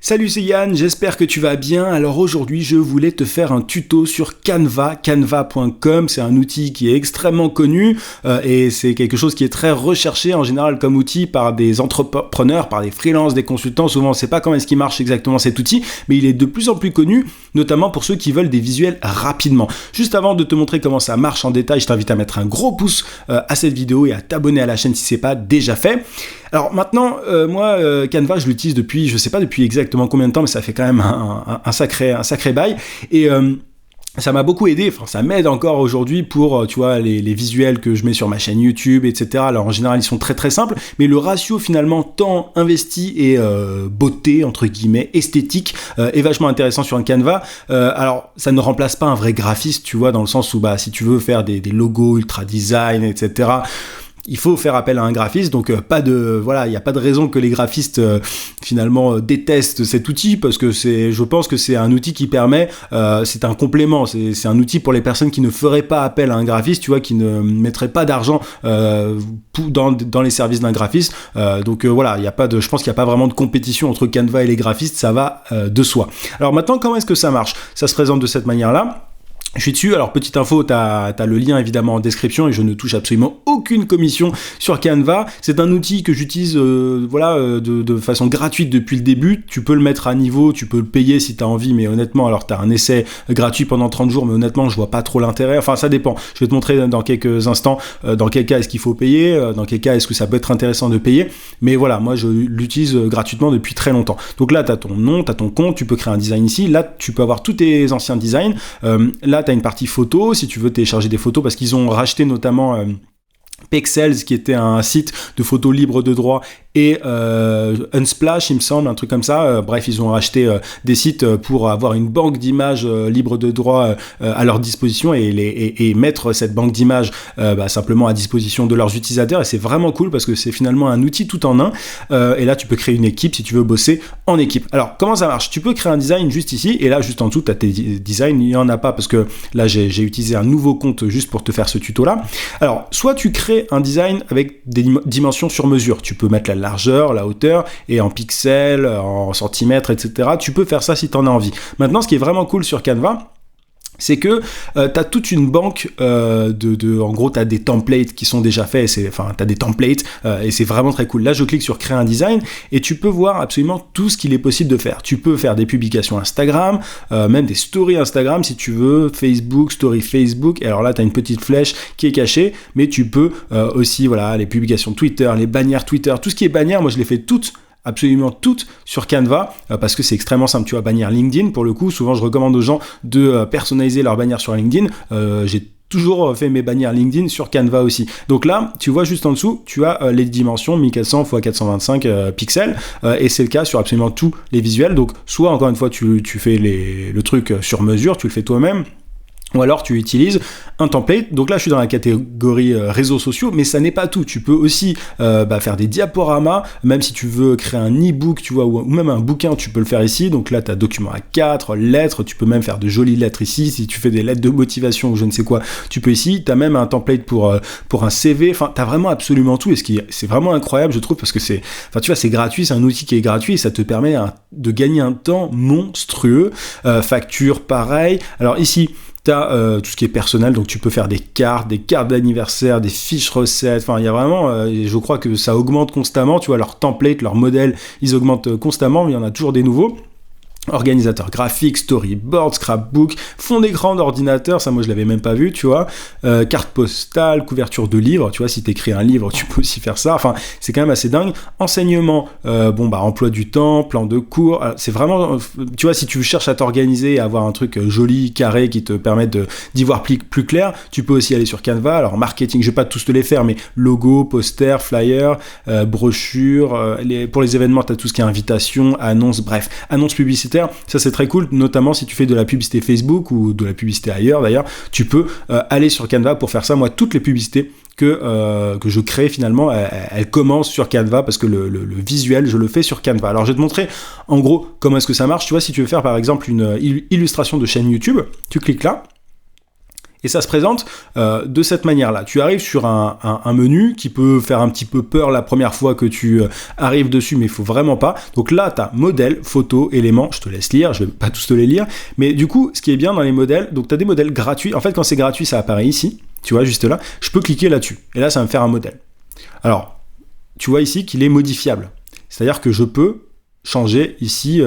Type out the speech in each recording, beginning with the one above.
Salut, c'est Yann, j'espère que tu vas bien. Alors aujourd'hui, je voulais te faire un tuto sur Canva, canva.com. C'est un outil qui est extrêmement connu et c'est quelque chose qui est très recherché en général comme outil par des entrepreneurs, par des freelances, des consultants. Souvent, on ne sait pas comment est-ce qu'il marche exactement cet outil, mais il est de plus en plus connu, notamment pour ceux qui veulent des visuels rapidement. Juste avant de te montrer comment ça marche en détail, je t'invite à mettre un gros pouce à cette vidéo et à t'abonner à la chaîne si ce n'est pas déjà fait. Alors maintenant, moi, Canva, je l'utilise depuis, je sais pas depuis exactement combien de temps, mais ça fait quand même un sacré bail. Et ça m'a beaucoup aidé, enfin ça m'aide encore aujourd'hui pour, tu vois, les visuels que je mets sur ma chaîne YouTube, etc. Alors en général, ils sont très très simples, mais le ratio finalement temps investi et beauté, entre guillemets, esthétique, est vachement intéressant sur un Canva. Alors ça ne remplace pas un vrai graphiste, tu vois, dans le sens où si tu veux faire des logos ultra design, etc., il faut faire appel à un graphiste, donc il n'y a pas de raison que les graphistes finalement détestent cet outil, parce que je pense que c'est un outil qui permet, c'est un complément, c'est un outil pour les personnes qui ne feraient pas appel à un graphiste, tu vois, qui ne mettraient pas d'argent dans les services d'un graphiste. Voilà, je pense qu'il n'y a pas vraiment de compétition entre Canva et les graphistes, ça va de soi. Alors maintenant, comment est-ce que ça marche ? Ça se présente de cette manière-là. Je suis dessus, alors petite info, t'as le lien évidemment en description et je ne touche absolument aucune commission sur Canva. C'est un outil que j'utilise de façon gratuite depuis le début. Tu peux le mettre à niveau, tu peux le payer si t'as envie, mais honnêtement, alors t'as un essai gratuit pendant 30 jours, mais honnêtement, je vois pas trop l'intérêt. Enfin, ça dépend. Je vais te montrer dans quelques instants dans quel cas est-ce qu'il faut payer, dans quel cas est-ce que ça peut être intéressant de payer. Mais voilà, moi je l'utilise gratuitement depuis très longtemps. Donc là, t'as ton nom, t'as ton compte, tu peux créer un design ici. Là, tu peux avoir tous tes anciens designs. Là, tu as une partie photo, si tu veux télécharger des photos, parce qu'ils ont racheté notamment Pexels, qui était un site de photos libres de droit, et Unsplash, il me semble, un truc comme ça. Bref, ils ont racheté des sites pour avoir une banque d'images libres de droit à leur disposition et mettre cette banque d'images simplement à disposition de leurs utilisateurs. Et c'est vraiment cool parce que c'est finalement un outil tout en un. Et là, tu peux créer une équipe si tu veux bosser en équipe. Alors, comment ça marche ? Tu peux créer un design juste ici, et là, juste en dessous, tu as tes designs. Il n'y en a pas parce que là, j'ai utilisé un nouveau compte juste pour te faire ce tuto-là. Alors, soit tu crées un design avec des dimensions sur mesure. Tu peux mettre la largeur, la hauteur, et en pixels, en centimètres, etc. Tu peux faire ça si tu en as envie. Maintenant, ce qui est vraiment cool sur Canva, c'est que tu as toute une banque en gros, tu as des templates qui sont déjà faits, tu as des templates et c'est vraiment très cool. Là, je clique sur créer un design et tu peux voir absolument tout ce qu'il est possible de faire. Tu peux faire des publications Instagram, même des stories Instagram si tu veux, Facebook, story Facebook, et alors là, tu as une petite flèche qui est cachée, mais tu peux aussi, les publications Twitter, les bannières Twitter, tout ce qui est bannière, moi je les fais absolument toutes sur Canva parce que c'est extrêmement simple. Tu vois, bannière LinkedIn, pour le coup, souvent je recommande aux gens de personnaliser leur bannière sur LinkedIn. J'ai toujours fait mes bannières LinkedIn sur Canva aussi. Donc là, tu vois juste en dessous, tu as les dimensions 1400 x 425 pixels et c'est le cas sur absolument tous les visuels. Donc soit encore une fois tu fais le truc sur mesure, tu le fais toi-même, ou alors tu utilises un template. Donc là je suis dans la catégorie réseaux sociaux, mais ça n'est pas tout. Tu peux aussi faire des diaporamas, même si tu veux créer un e-book, tu vois, ou même un bouquin, tu peux le faire ici. Donc là tu as document A4, lettres, tu peux même faire de jolies lettres ici. Si tu fais des lettres de motivation ou je ne sais quoi, tu peux ici. Tu as même un template pour un CV. Enfin, tu as vraiment absolument tout, et c'est vraiment incroyable, je trouve, parce que c'est gratuit, c'est un outil qui est gratuit et ça te permet de gagner un temps monstrueux. Facture pareil. Alors ici tu as tout ce qui est personnel, donc tu peux faire des cartes d'anniversaire, des fiches recettes, enfin il y a vraiment, je crois que ça augmente constamment, tu vois, leurs templates, leurs modèles, ils augmentent constamment, mais il y en a toujours des nouveaux. Organisateur graphique, storyboard, scrapbook, fond d'écran d'ordinateur, ça moi je l'avais même pas vu, tu vois, carte postale, couverture de livre, tu vois, si t'écris un livre, tu peux aussi faire ça, enfin, c'est quand même assez dingue. Enseignement, emploi du temps, plan de cours, c'est vraiment, tu vois, si tu cherches à t'organiser et avoir un truc joli, carré, qui te permette d'y voir plus clair, tu peux aussi aller sur Canva. Alors, marketing, je vais pas tous te les faire, mais logo, poster, flyer, brochure, pour les événements, t'as tout ce qui est invitation, annonce, bref, annonce publicitaire. Ça c'est très cool, notamment si tu fais de la publicité Facebook ou de la publicité ailleurs d'ailleurs, tu peux aller sur Canva pour faire ça. Moi, toutes les publicités que je crée finalement, elles commencent sur Canva parce que le visuel, je le fais sur Canva. Alors je vais te montrer en gros comment est-ce que ça marche. Tu vois, si tu veux faire par exemple une illustration de chaîne YouTube, tu cliques là. Et ça se présente de cette manière-là. Tu arrives sur un menu qui peut faire un petit peu peur la première fois que tu arrives dessus, mais il faut vraiment pas. Donc là, tu as modèle, photo, éléments. Je te laisse lire, je vais pas tous te les lire. Mais du coup, ce qui est bien dans les modèles, donc tu as des modèles gratuits. En fait, quand c'est gratuit, ça apparaît ici. Tu vois, juste là. Je peux cliquer là-dessus. Et là, ça va me faire un modèle. Alors, tu vois ici qu'il est modifiable. C'est-à-dire que je peux changer ici,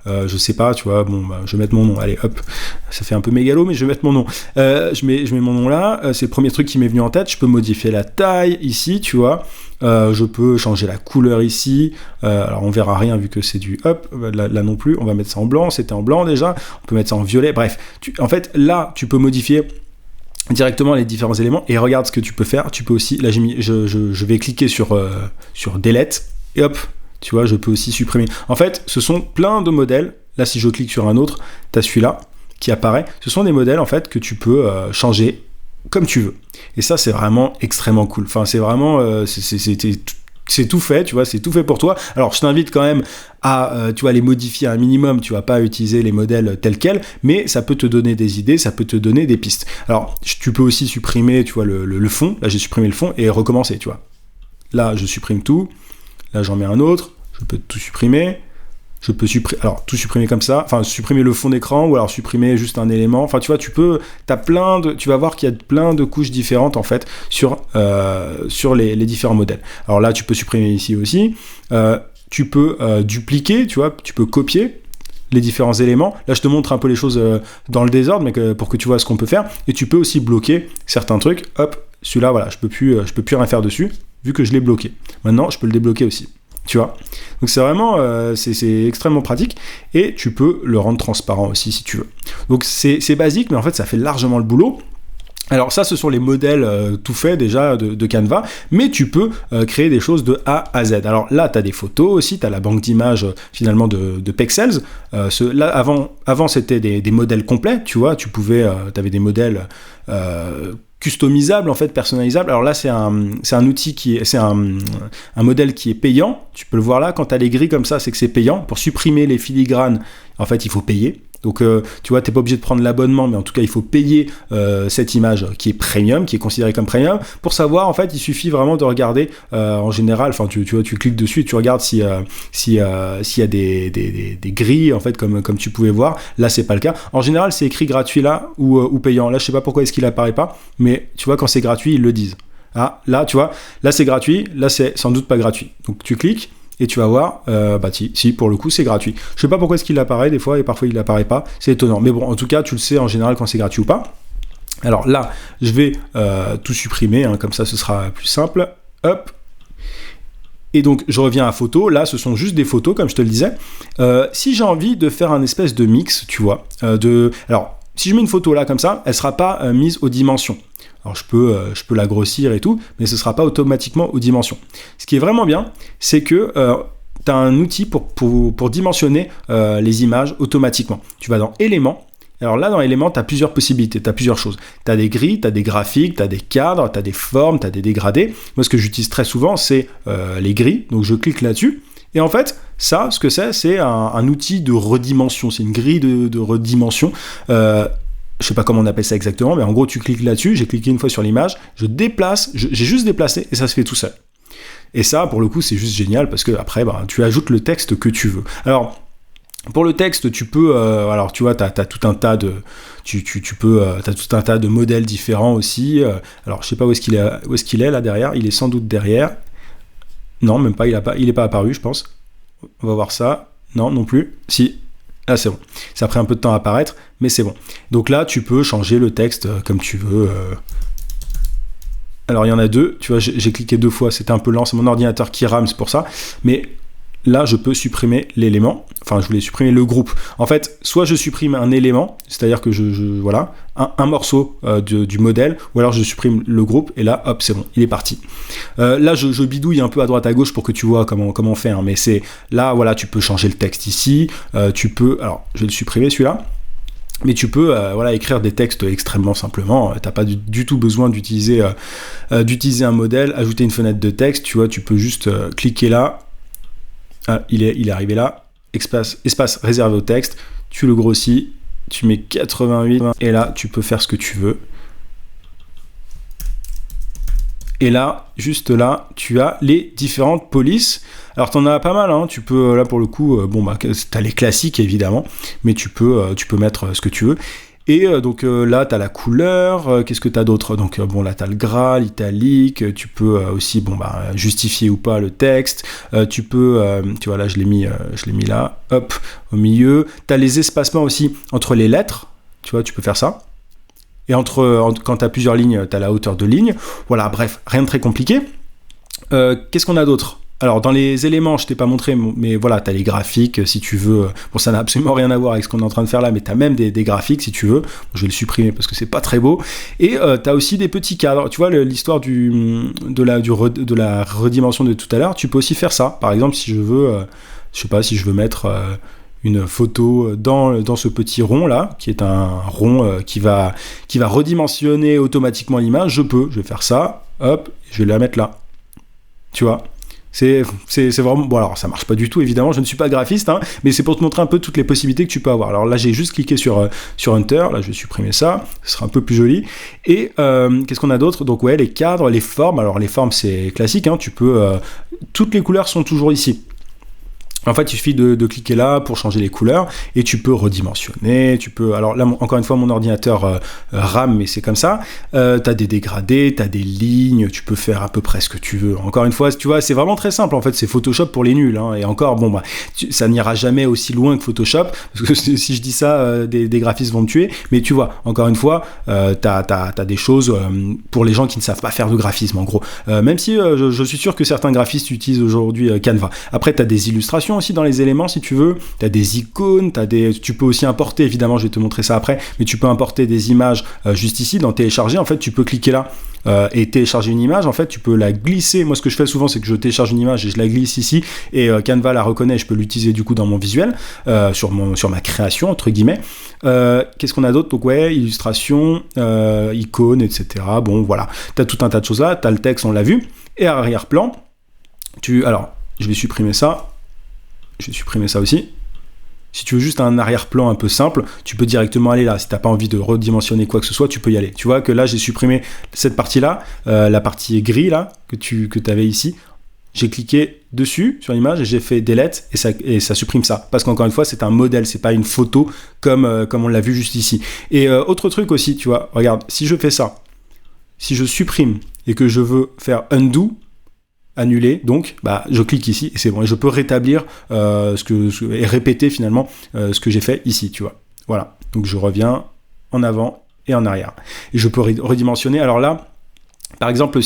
je sais pas, tu vois, bon, bah, je vais mettre mon nom, allez, hop, ça fait un peu mégalo, mais je vais mettre mon nom. Je mets mon nom là, c'est le premier truc qui m'est venu en tête, je peux modifier la taille ici, tu vois, je peux changer la couleur ici, alors on verra rien vu que c'est du hop, là non plus, on va mettre ça en blanc, c'était en blanc déjà, on peut mettre ça en violet, bref, en fait, là, tu peux modifier directement les différents éléments, et regarde ce que tu peux faire, tu peux aussi, là je vais cliquer sur Delete, et hop, tu vois, je peux aussi supprimer. En fait, ce sont plein de modèles. Là, si je clique sur un autre, tu as celui-là qui apparaît. Ce sont des modèles, en fait, que tu peux changer comme tu veux. Et ça, c'est vraiment extrêmement cool. Enfin, c'est vraiment... c'est tout fait, tu vois, c'est tout fait pour toi. Alors, je t'invite quand même à, tu vois, les modifier un minimum. Tu vas pas utiliser les modèles tels quels, mais ça peut te donner des idées, ça peut te donner des pistes. Alors, tu peux aussi supprimer, tu vois, le fond. Là, j'ai supprimé le fond et recommencer, tu vois. Là, je supprime tout. Là, j'en mets un autre. Je peux tout supprimer. Je peux alors tout supprimer comme ça. Enfin, supprimer le fond d'écran ou alors supprimer juste un élément. Enfin, tu vois, tu vas voir qu'il y a plein de couches différentes en fait sur les différents modèles. Alors là, tu peux supprimer ici aussi. Tu peux dupliquer, tu vois, tu peux copier les différents éléments. Là, je te montre un peu les choses dans le désordre, mais pour que tu vois ce qu'on peut faire. Et tu peux aussi bloquer certains trucs. Hop, celui-là, voilà, je peux plus rien faire dessus. Vu que je l'ai bloqué. Maintenant, je peux le débloquer aussi. Tu vois. Donc c'est vraiment, c'est extrêmement pratique. Et tu peux le rendre transparent aussi si tu veux. Donc c'est basique, mais en fait, ça fait largement le boulot. Alors ça, ce sont les modèles tout faits déjà de Canva, mais tu peux créer des choses de A à Z. Alors là, tu as des photos aussi, tu as la banque d'images finalement de Pexels. Là, avant c'était des modèles complets, tu vois, tu avais des modèles customisable en fait, personnalisable. Alors là c'est un outil c'est un modèle qui est payant. Tu peux le voir là, quand tu as les grilles comme ça, c'est que c'est payant. Pour supprimer les filigranes, en fait il faut payer. Donc tu vois, t'es pas obligé de prendre l'abonnement, mais en tout cas il faut payer cette image qui est premium, qui est considérée comme premium. Pour savoir, en fait, il suffit vraiment de regarder en général, enfin tu vois, tu cliques dessus et tu regardes s'il y a des grilles en fait comme tu pouvais voir. Là c'est pas le cas. En général c'est écrit gratuit là ou payant. Là je sais pas pourquoi est-ce qu'il apparaît pas, mais tu vois, quand c'est gratuit ils le disent. Ah là tu vois, là c'est gratuit, là c'est sans doute pas gratuit. Donc tu cliques. Et tu vas voir, si, pour le coup, c'est gratuit. Je sais pas pourquoi est-ce qu'il apparaît des fois, et parfois il n'apparaît pas. C'est étonnant. Mais bon, en tout cas, tu le sais en général quand c'est gratuit ou pas. Alors là, je vais tout supprimer, hein, comme ça, ce sera plus simple. Hop. Et donc, je reviens à photos. Là, ce sont juste des photos, comme je te le disais. Si j'ai envie de faire un espèce de mix, tu vois, alors, si je mets une photo là, comme ça, elle sera pas mise aux dimensions. Alors je peux la grossir et tout, mais ce ne sera pas automatiquement aux dimensions. Ce qui est vraiment bien, c'est que tu as un outil pour dimensionner les images automatiquement. Tu vas dans éléments. Alors là, dans éléments, tu as plusieurs possibilités, tu as plusieurs choses. Tu as des grilles, tu as des graphiques, tu as des cadres, tu as des formes, tu as des dégradés. Moi, ce que j'utilise très souvent, c'est les grilles. Donc je clique là-dessus. Et en fait, ça, ce que c'est un outil de redimension. C'est une grille de redimension. Je sais pas comment on appelle ça exactement, mais en gros, tu cliques là-dessus, j'ai cliqué une fois sur l'image, j'ai juste déplacé et ça se fait tout seul. Et ça, pour le coup, c'est juste génial parce que après, tu ajoutes le texte que tu veux. Alors, pour le texte, tu peux, alors tu vois, t'as tout un tas de, t'as tout un tas de modèles différents aussi. Alors, je sais pas où est-ce qu'il est là derrière. Il est sans doute derrière. Non, même pas. Il est pas apparu, je pense. On va voir ça. Non plus. Si. Là, c'est bon. Ça a pris un peu de temps à apparaître, mais c'est bon. Donc là, tu peux changer le texte comme tu veux. Alors, il y en a deux. Tu vois, j'ai cliqué 2 fois. C'était un peu lent. C'est mon ordinateur qui rame, c'est pour ça. Mais là, je peux supprimer l'élément. Enfin, je voulais supprimer le groupe. En fait, soit je supprime un élément, c'est-à-dire que voilà, un morceau du modèle, ou alors je supprime le groupe, et là, hop, c'est bon, il est parti. Là, je bidouille un peu à droite à gauche pour que tu vois comment on fait, hein, mais c'est là, voilà, tu peux changer le texte ici, alors, je vais le supprimer celui-là. Mais tu peux écrire des textes extrêmement simplement. T'as pas du tout besoin d'utiliser un modèle, ajouter une fenêtre de texte. Tu vois, tu peux juste cliquer là. Ah, il est arrivé là. Espace réservé au texte. Tu le grossis. Tu mets 88 et là, tu peux faire ce que tu veux. Et là, juste là, tu as les différentes polices. Alors, t'en as pas mal, hein. Tu peux, là, pour le coup, t'as les classiques, évidemment, mais tu peux mettre ce que tu veux. Et donc là, tu as la couleur, qu'est-ce que tu as d'autre? Donc là, tu as le gras, l'italique, tu peux aussi justifier ou pas le texte, tu peux, tu vois là, je l'ai mis là, hop, au milieu. Tu as les espacements aussi entre les lettres, tu vois, tu peux faire ça. Et quand tu as plusieurs lignes, tu as la hauteur de ligne. Voilà, bref, rien de très compliqué. Qu'est-ce qu'on a d'autre? Alors, dans les éléments, je t'ai pas montré, mais voilà, t'as les graphiques, si tu veux. Bon, ça n'a absolument rien à voir avec ce qu'on est en train de faire là, mais t'as même des graphiques, si tu veux. Bon, je vais le supprimer parce que c'est pas très beau. Et t'as aussi des petits cadres. Tu vois, l'histoire de la redimension de tout à l'heure, tu peux aussi faire ça. Par exemple, si je veux, je sais pas, si je veux mettre une photo dans ce petit rond là, qui est un rond qui va redimensionner automatiquement l'image, je vais faire ça, hop, je vais la mettre là. Tu vois, c'est vraiment... Bon, alors ça marche pas du tout, évidemment, je ne suis pas graphiste, hein, mais c'est pour te montrer un peu toutes les possibilités que tu peux avoir. Alors là, j'ai juste cliqué sur Enter, là je vais supprimer ça, ce sera un peu plus joli. Et qu'est-ce qu'on a d'autre? Donc ouais, les cadres, les formes. Alors les formes, c'est classique, hein, tu peux... toutes les couleurs sont toujours ici. En fait, il suffit de cliquer là pour changer les couleurs et tu peux redimensionner, tu peux... Alors là, encore une fois, mon ordinateur RAM, mais c'est comme ça. T'as des dégradés, t'as des lignes, tu peux faire à peu près ce que tu veux. Encore une fois, tu vois, c'est vraiment très simple. En fait, c'est Photoshop pour les nuls. Hein. Et encore, ça n'ira jamais aussi loin que Photoshop. Parce que si je dis ça, des graphistes vont me tuer. Mais tu vois, encore une fois, t'as des choses pour les gens qui ne savent pas faire de graphisme, en gros. Même si je suis sûr que certains graphistes utilisent aujourd'hui Canva. Après, t'as des illustrations aussi dans les éléments si tu veux, tu as des icônes, tu peux aussi importer, évidemment je vais te montrer ça après, mais tu peux importer des images juste ici dans télécharger. En fait tu peux cliquer là et télécharger une image. En fait tu peux la glisser. Moi ce que je fais souvent c'est que je télécharge une image et je la glisse ici et Canva la reconnaît et je peux l'utiliser du coup dans mon visuel sur ma création entre guillemets. Qu'est-ce qu'on a d'autre? Donc ouais, illustration, icônes, etc. Bon voilà, tu as tout un tas de choses là, tu as le texte, on l'a vu, et arrière-plan, alors je vais supprimer ça. Je vais supprimer ça aussi. Si tu veux juste un arrière-plan un peu simple, tu peux directement aller là. Si tu n'as pas envie de redimensionner quoi que ce soit, tu peux y aller. Tu vois que là, j'ai supprimé cette partie-là, la partie gris là, que tu avais ici. J'ai cliqué dessus sur l'image et j'ai fait delete et ça supprime ça. Parce qu'encore une fois, c'est un modèle, c'est pas une photo comme on l'a vu juste ici. Et autre truc aussi, tu vois, regarde, si je fais ça, si je supprime et que je veux faire annuler, donc je clique ici et c'est bon, et je peux rétablir et répéter finalement ce que j'ai fait ici, tu vois. Voilà, donc je reviens en avant et en arrière et je peux redimensionner. Alors là, par exemple,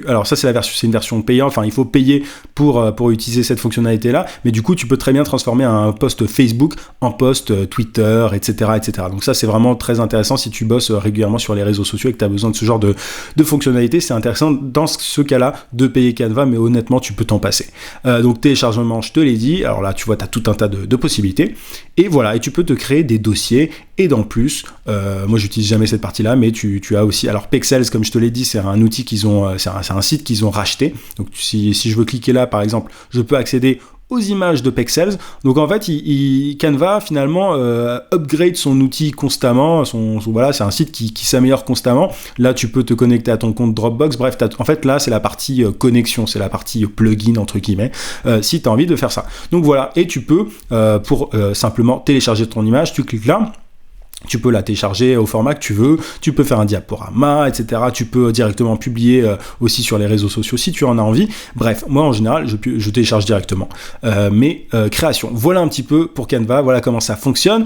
alors ça c'est une version payante, enfin il faut payer pour utiliser cette fonctionnalité là, mais du coup tu peux très bien transformer un post Facebook en post Twitter, etc., etc. Donc ça c'est vraiment très intéressant si tu bosses régulièrement sur les réseaux sociaux et que tu as besoin de ce genre de fonctionnalité. C'est intéressant dans ce cas-là de payer Canva, mais honnêtement tu peux t'en passer. Donc téléchargement, je te l'ai dit. Alors là tu vois, tu as tout un tas de possibilités et voilà, et tu peux te créer des dossiers. Et dans plus, moi j'utilise jamais cette partie-là, mais tu as aussi, alors Pexels, comme je te l'ai dit, c'est un outil c'est un site qu'ils ont racheté. Donc si je veux cliquer là, par exemple, je peux accéder aux images de Pexels. Donc en fait, Canva finalement upgrade son outil constamment. Voilà, c'est un site qui s'améliore constamment. Là, tu peux te connecter à ton compte Dropbox. Bref, en fait là, c'est la partie connexion, c'est la partie plugin entre guillemets. Si tu as envie de faire ça. Donc voilà, et tu peux pour simplement télécharger ton image, tu cliques là. Tu peux la télécharger au format que tu veux, tu peux faire un diaporama, etc. Tu peux directement publier aussi sur les réseaux sociaux si tu en as envie. Bref, moi en général, je télécharge directement mes créations. Voilà un petit peu pour Canva, voilà comment ça fonctionne.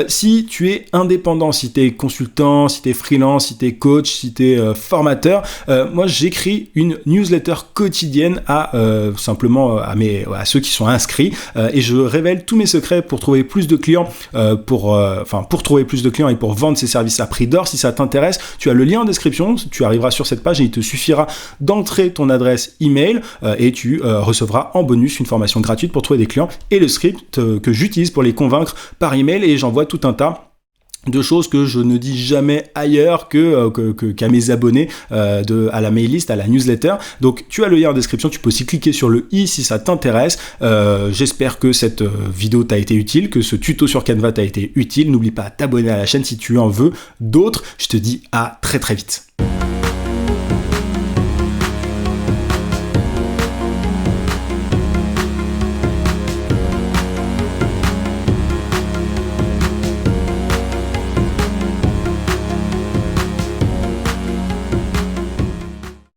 Si tu es indépendant, si tu es consultant, si tu es freelance, si tu es coach, si tu es formateur, moi j'écris une newsletter quotidienne simplement à ceux qui sont inscrits et je révèle tous mes secrets pour trouver plus de clients, pour trouver plus de clients et pour vendre ses services à prix d'or. Si ça t'intéresse, tu as le lien en description, tu arriveras sur cette page et il te suffira d'entrer ton adresse email et tu recevras en bonus une formation gratuite pour trouver des clients et le script que j'utilise pour les convaincre par email, et j'envoie tout un tas de choses que je ne dis jamais ailleurs qu'à mes abonnés à la mail list, à la newsletter. Donc tu as le lien en description, tu peux aussi cliquer sur le i si ça t'intéresse. J'espère que cette vidéo t'a été utile, que ce tuto sur Canva t'a été utile. N'oublie pas de t'abonner à la chaîne si tu en veux d'autres. Je te dis à très très vite.